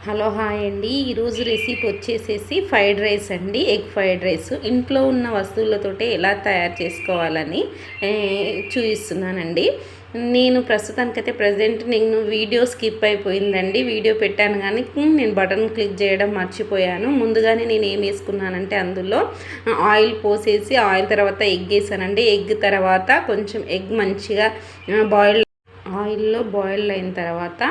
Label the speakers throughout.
Speaker 1: Hello hi అండి. ఈరోజు recipe వచ్చేసేసి ఫ్రైడ్ రైస్ అండి. ఎగ్ ఫ్రైడ్ రైస్ ఇంట్లో ఉన్న వస్తువులతోటి ఎలా తయారు చేసుకోవాలని చూపిస్తున్నానండి. నేను ప్రస్తుతానికైతే నేను వీడియో స్కిప్ అయిపోయిందండి. వీడియో పెట్టాను కానీ నేను బటన్ క్లిక్ చేయడం మర్చిపోయాను. ముందుగానే నేను ఏం వేసుకున్నానంటే అందులో ఆయిల్ పోసేసి ఆయిల్ తర్వాత ఎగ్ వేసానండి. ఎగ్ తర్వాత కొంచెం ఎగ్ మంచిగా ఆయిల్లో బాయిల్ అయిన తర్వాత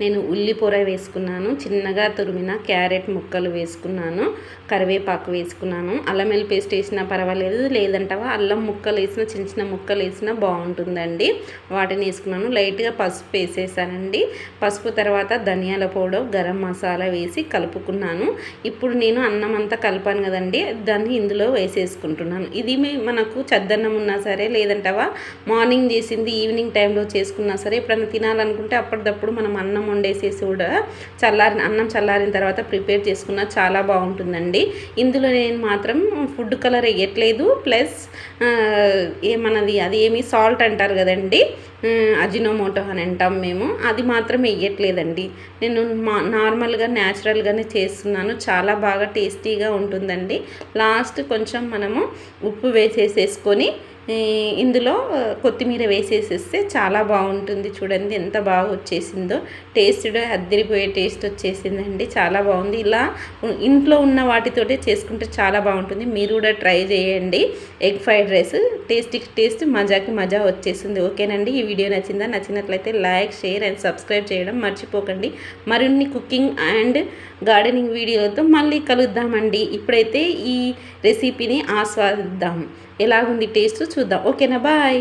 Speaker 1: నేను ఉల్లిపొర వేసుకున్నాను, చిన్నగా తురిమిన క్యారెట్ ముక్కలు వేసుకున్నాను, కరివేపాకు వేసుకున్నాను. అల్లం వెల్లుల్లి పేస్ట్ వేసినా పర్వాలేదు, లేదంటవా అల్లం ముక్కలు వేసిన చిన్న చిన్న ముక్కలు వేసినా బాగుంటుందండి. వాటిని వేసుకున్నాను. లైట్గా పసుపు వేసేసానండి. పసుపు తర్వాత ధనియాల పౌడర్, గరం మసాలా వేసి కలుపుకున్నాను. ఇప్పుడు నేను అన్నం అంతా కలిపాను కదండి, దాన్ని ఇందులో వేసేసుకుంటున్నాను. ఇది మనకు చద్దన్నం ఉన్నా సరే, లేదంటవా మార్నింగ్ చేసింది ఈవినింగ్ టైంలో చేసుకున్నా సరే, ఎప్పుడైనా తినాలనుకుంటే అప్పటిదప్పుడు మనం అన్నం వండేసేసి కూడా అన్నం చల్లారిన తర్వాత ప్రిపేర్ చేసుకున్న చాలా బాగుంటుందండి. ఇందులో నేను మాత్రం ఫుడ్ కలర్ వేయట్లేదు. ప్లస్ అది ఏమి సాల్ట్ అంటారు కదండి, అజినోమోటో అని అంటాం మేము, అది మాత్రం వేయట్లేదండి. నేను నార్మల్గా న్యాచురల్గానే చేస్తున్నాను. చాలా బాగా టేస్టీగా ఉంటుందండి. లాస్ట్ కొంచెం మనము ఉప్పు వేసేసుకొని ఇందులో కొత్తిమీర వేసేసేస్తే చాలా బాగుంటుంది. చూడండి ఎంత బాగా వచ్చేసిందో, టేస్ట్ అద్దరిపోయే టేస్ట్ వచ్చేసిందండి. చాలా బాగుంది. ఇలా ఇంట్లో ఉన్న వాటితోటే చేసుకుంటే చాలా బాగుంటుంది. మీరు కూడా ట్రై చేయండి. ఎగ్ ఫ్రైడ్ రైస్ టేస్ట్ మజాకి మజా వచ్చేసింది. ఓకేనండి. ఈ వీడియో నచ్చినట్లయితే లైక్, షేర్ అండ్ సబ్స్క్రైబ్ చేయడం మర్చిపోకండి. మరిన్ని కుకింగ్ అండ్ గార్డెనింగ్ వీడియోలతో మళ్ళీ కలుద్దామండి. ఇప్పుడైతే ఈ రెసిపీని ఆస్వాదిద్దాం. ఎలాగుంది టేస్ట్ చూద్దాం. ఓకేనా, బాయ్.